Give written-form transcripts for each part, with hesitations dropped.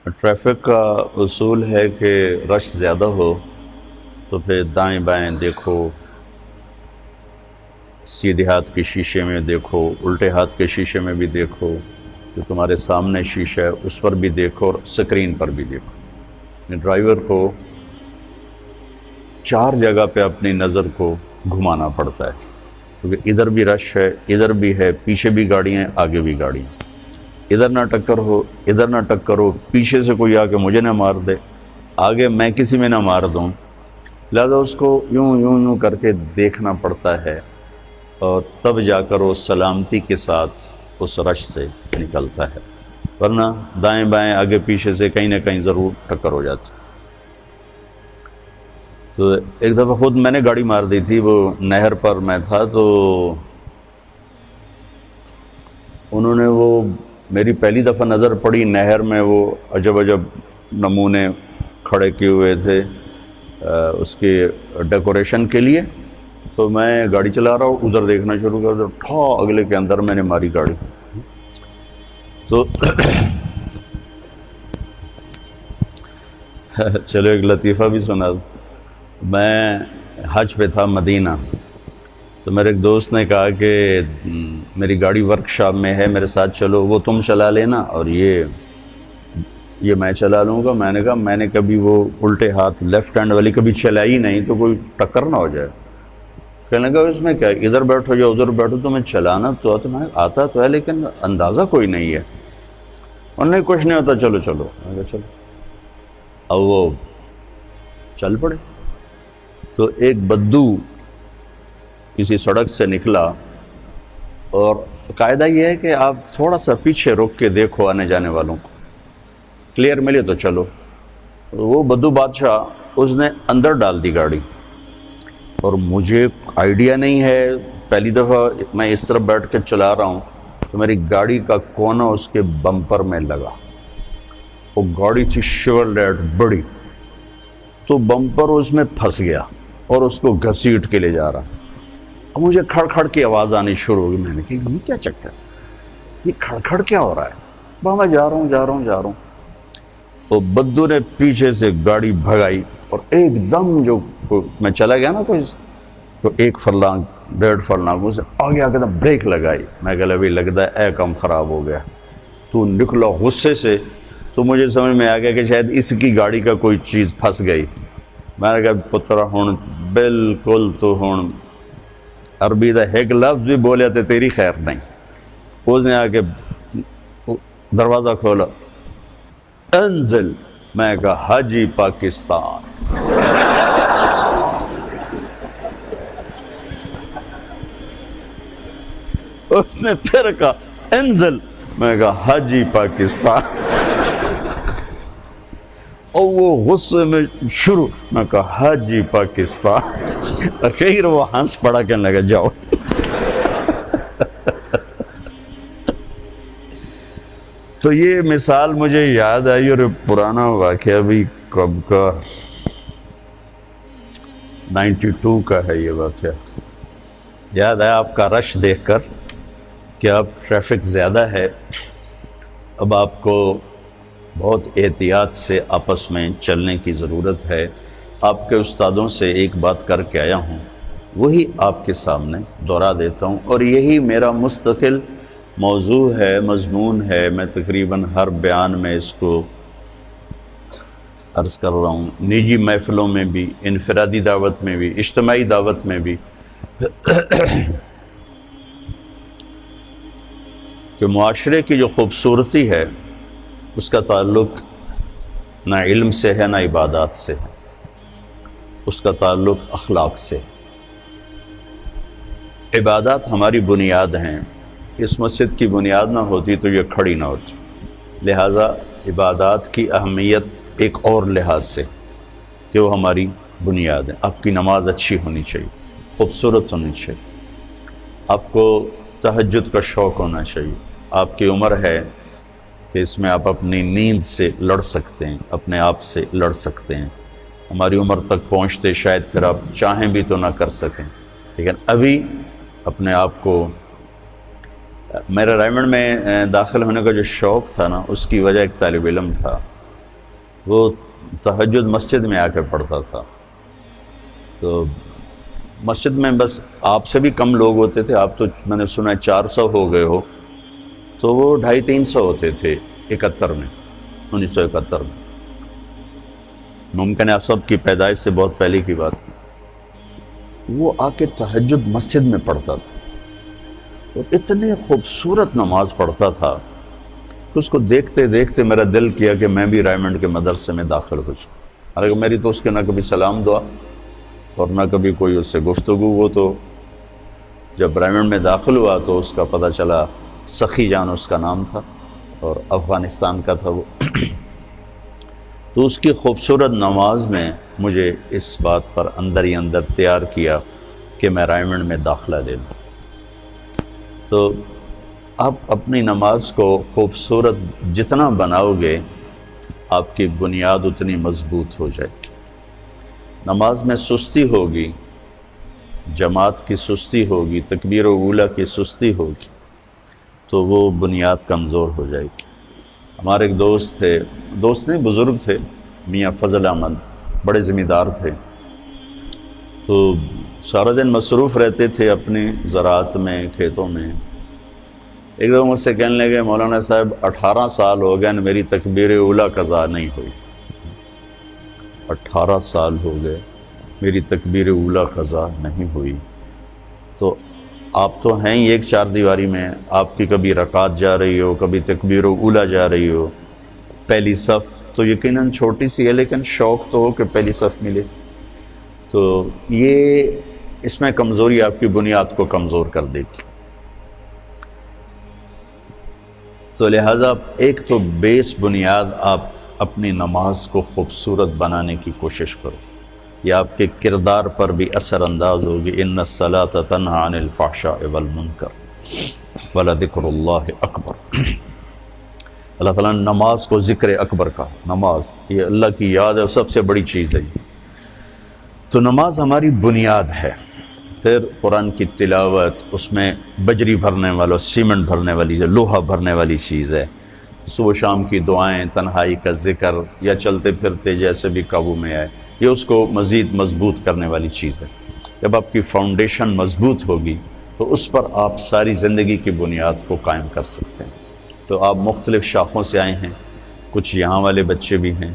Traffic کا اصول ہے کہ رش زیادہ ہو تو پھر دائیں بائیں دیکھو، سیدھے ہاتھ کے شیشے میں دیکھو، الٹے ہاتھ کے شیشے میں بھی دیکھو، جو تمہارے سامنے شیشہ ہے اس پر بھی دیکھو اور سکرین پر بھی دیکھو۔ ڈرائیور کو 4 جگہ پہ اپنی نظر کو گھمانا پڑتا ہے، کیونکہ ادھر بھی رش ہے، ادھر بھی ہے، پیچھے بھی گاڑیاں ہیں، آگے بھی گاڑیاں، ادھر نہ ٹکر ہو، ادھر نہ ٹکر ہو، پیچھے سے کوئی آ کے مجھے نہ مار دے، آگے میں کسی میں نہ مار دوں، لہذا اس کو یوں یوں یوں کر کے دیکھنا پڑتا ہے، اور تب جا کر وہ سلامتی کے ساتھ اس رش سے نکلتا ہے، ورنہ دائیں بائیں آگے پیچھے سے کہیں نہ کہیں ضرور ٹکر ہو جاتی۔ تو ایک دفعہ خود میں نے گاڑی مار دی تھی، وہ نہر پر میں تھا، تو انہوں نے وہ میری پہلی دفعہ نظر پڑی نہر میں، وہ عجب عجب نمونے کھڑے کیے ہوئے تھے اس کی ڈیکوریشن کے لیے، تو میں گاڑی چلا رہا ہوں، ادھر دیکھنا شروع کر دیا، ٹھا اگلے کے اندر میں نے ماری گاڑی۔ تو چلو ایک لطیفہ بھی سنا۔ میں حج پہ تھا مدینہ، تو میرے ایک دوست نے کہا کہ میری گاڑی ورک شاپ میں ہے، میرے ساتھ چلو، وہ تم چلا لینا اور یہ میں چلا لوں گا۔ میں نے کہا میں نے کبھی وہ الٹے ہاتھ لیفٹ ہینڈ والی کبھی چلائی نہیں، تو کوئی ٹکر نہ ہو جائے۔ کہنے لگا اس میں کیا، ادھر بیٹھو یا ادھر بیٹھو، تمہیں چلانا تو آتا تو ہے لیکن اندازہ کوئی نہیں ہے، اور نہیں کچھ نہیں ہوتا، چلو چلو۔ میں کہا چلو، اب وہ چل پڑے۔ تو ایک بدو کسی سڑک سے نکلا، اور قاعدہ یہ ہے کہ آپ تھوڑا سا پیچھے رک کے دیکھو آنے جانے والوں کو، کلیئر ملے تو چلو۔ وہ بدو بادشاہ اس نے اندر ڈال دی گاڑی، اور مجھے آئیڈیا نہیں ہے، پہلی دفعہ میں اس طرف بیٹھ کے چلا رہا ہوں، تو میری گاڑی کا کونا اس کے بمپر میں لگا۔ وہ گاڑی تھی شیورلیٹ بڑی، تو بمپر اس میں پھنس گیا اور اس کو گھسیٹ کے لے جا رہا۔ اب مجھے کھڑ کھڑ کی آواز آنی شروع ہو گئی۔ میں نے کہا یہ کیا چکر، یہ کھڑ کھڑ کیا ہو رہا ہے؟ وہاں میں جا رہا ہوں۔ تو بدو نے پیچھے سے گاڑی بھگائی، اور ایک دم جو میں چلا گیا نا کوئی تو 1 فرلانگ 1.5 فرلانگ اسے آگے آ کے بریک لگائی۔ میں کہا ابھی لگتا ہے اے کم خراب ہو گیا۔ تو نکلا غصے سے، تو مجھے سمجھ میں آ گیا کہ شاید اس کی گاڑی کا کوئی چیز پھنس گئی۔ میں نے کہا پتر ہون بالکل تو ہون عربی دا ایک لفظ بھی بولیا تو تیری خیر نہیں۔ اس نے آ کے دروازہ کھولا، انزل۔ میں کہا حاجی پاکستان۔ اس نے پھر کہا انزل۔ میں کہا حاجی پاکستان۔ اور وہ غصے میں شروع، میں کہا حاجی پاکستان۔ اخیر وہ ہنس پڑا، کہنے لگا جاؤ۔ تو یہ مثال مجھے یاد آئی، اور پرانا واقعہ بھی کب کا 92 کا ہے یہ واقعہ۔ یاد ہے آپ کا رش دیکھ کر کہ اب ٹریفک زیادہ ہے، اب آپ کو بہت احتیاط سے آپس میں چلنے کی ضرورت ہے۔ آپ کے استادوں سے ایک بات کر کے آیا ہوں، وہی آپ کے سامنے دہرا دیتا ہوں، اور یہی میرا مستقل موضوع ہے، مضمون ہے۔ میں تقریباً ہر بیان میں اس کو عرض کر رہا ہوں، نجی محفلوں میں بھی، انفرادی دعوت میں بھی، اجتماعی دعوت میں بھی، کہ معاشرے کی جو خوبصورتی ہے اس کا تعلق نہ علم سے ہے نہ عبادات سے ہے، اس کا تعلق اخلاق سے۔ عبادات ہماری بنیاد ہیں، اس مسجد کی بنیاد نہ ہوتی تو یہ کھڑی نہ ہوتی، لہٰذا عبادات کی اہمیت ایک اور لحاظ سے کہ وہ ہماری بنیاد ہے۔ آپ کی نماز اچھی ہونی چاہیے، خوبصورت ہونی چاہیے، آپ کو تہجد کا شوق ہونا چاہیے، آپ کی عمر ہے کہ اس میں آپ اپنی نیند سے لڑ سکتے ہیں، اپنے آپ سے لڑ سکتے ہیں۔ ہماری عمر تک پہنچتے شاید پھر آپ چاہیں بھی تو نہ کر سکیں، لیکن ابھی اپنے آپ کو، میرا ریمنڈ میں داخل ہونے کا جو شوق تھا نا، اس کی وجہ ایک طالب علم تھا، وہ تہجد مسجد میں آ کر پڑھتا تھا. تو مسجد میں بس آپ سے بھی کم لوگ ہوتے تھے. آپ تو میں نے سنا ہے 400 ہو گئے ہو، تو وہ 250-300 ہوتے تھے 1971 میں. ممکن ہے آپ سب کی پیدائش سے بہت پہلے کی بات ہے. وہ آ کے تہجد مسجد میں پڑھتا تھا اور اتنے خوبصورت نماز پڑھتا تھا کہ اس کو دیکھتے دیکھتے میرا دل کیا کہ میں بھی رائمنڈ کے مدرسے میں داخل ہو جاؤں. حالانکہ میری تو اس کے نہ کبھی سلام دعا اور نہ کبھی کوئی اس سے گفتگو. وہ تو جب رائمنڈ میں داخل ہوا تو اس کا پتہ چلا، سخی جان اس کا نام تھا اور افغانستان کا تھا وہ. تو اس کی خوبصورت نماز نے مجھے اس بات پر اندر ہی اندر تیار کیا کہ میں رائمنڈ میں داخلہ لے لوں. تو آپ اپنی نماز کو خوبصورت جتنا بناؤ گے آپ کی بنیاد اتنی مضبوط ہو جائے گی. نماز میں سستی ہوگی، جماعت کی سستی ہوگی، تکبیر اولیٰ کی سستی ہوگی تو وہ بنیاد کمزور ہو جائے گی. ہمارے ایک دوست تھے، دوست نہیں بزرگ تھے، میاں فضل احمد، بڑے ذمہ دار تھے. تو سارا دن مصروف رہتے تھے اپنی زراعت میں، کھیتوں میں. ایک دفعہ مجھ سے کہنے لگے، مولانا صاحب 18 سال ہو گئے میری تکبیر اولیٰ قضا نہیں ہوئی. 18 سال ہو گئے میری تکبیر اولیٰ قضا نہیں ہوئی. تو آپ تو ہیں ہی ایک چار دیواری میں، آپ کی کبھی رکعت جا رہی ہو، کبھی تکبیر اولیٰ جا رہی ہو. پہلی صف تو یقیناً چھوٹی سی ہے لیکن شوق تو ہو کہ پہلی صف ملے. تو یہ اس میں کمزوری آپ کی بنیاد کو کمزور کر دے گی. تو لہٰذا ایک تو بیس بنیاد آپ اپنی نماز کو خوبصورت بنانے کی کوشش کرو. یہ آپ کے کردار پر بھی اثر انداز ہوگی. ان الصلاۃ تنہی عن الفحشاء والمنکر ولذکر اللہ اکبر. اللہ تعالیٰ نے نماز کو ذکر اکبر کا، نماز یہ اللہ کی یاد ہے، سب سے بڑی چیز ہے. تو نماز ہماری بنیاد ہے. پھر قرآن کی تلاوت، اس میں بجری بھرنے والا، سیمنٹ بھرنے والی، لوہا بھرنے والی چیز ہے. صبح شام کی دعائیں، تنہائی کا ذکر یا چلتے پھرتے جیسے بھی قابو میں آئے، یہ اس کو مزید مضبوط کرنے والی چیز ہے. جب آپ کی فاؤنڈیشن مضبوط ہوگی تو اس پر آپ ساری زندگی کی بنیاد کو قائم کر سکتے ہیں. تو آپ مختلف شاخوں سے آئے ہیں، کچھ یہاں والے بچے بھی ہیں.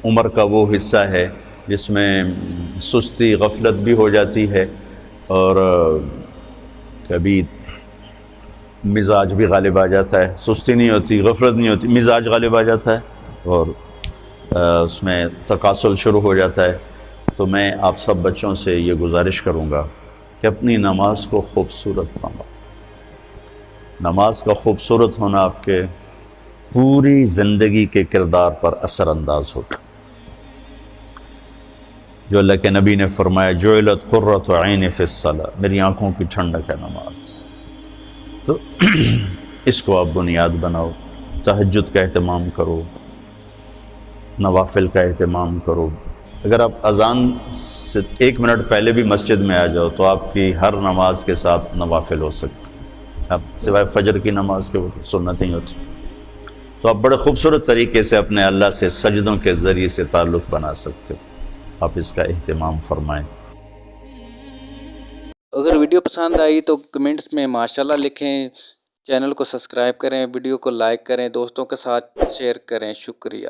عمر کا وہ حصہ ہے جس میں سستی، غفلت بھی ہو جاتی ہے اور کبھی مزاج بھی غالب آ جاتا ہے. سستی نہیں ہوتی، غفلت نہیں ہوتی، مزاج غالب آ جاتا ہے اور اس میں تکاسل شروع ہو جاتا ہے. تو میں آپ سب بچوں سے یہ گزارش کروں گا کہ اپنی نماز کو خوبصورت بناؤ. نماز کا خوبصورت ہونا آپ کے پوری زندگی کے کردار پر اثر انداز ہوگا. جو اللہ کے نبی نے فرمایا، جعلت قرۃ عین فی الصلاۃ، میری آنکھوں کی ٹھنڈک ہے نماز. تو اس کو آپ بنیاد بناؤ. تہجد کا اہتمام کرو، نوافل کا اہتمام کرو. اگر آپ اذان سے 1 منٹ پہلے بھی مسجد میں آ جاؤ تو آپ کی ہر نماز کے ساتھ نوافل ہو سکتے. اب سوائے فجر کی نماز کے وہ سنت نہیں ہوتی. تو آپ بڑے خوبصورت طریقے سے اپنے اللہ سے سجدوں کے ذریعے سے تعلق بنا سکتے ہو. آپ اس کا اہتمام فرمائیں. اگر ویڈیو پسند آئی تو کمنٹس میں ماشاءاللہ لکھیں، چینل کو سبسکرائب کریں، ویڈیو کو لائک کریں، دوستوں کے ساتھ شیئر کریں. شکریہ.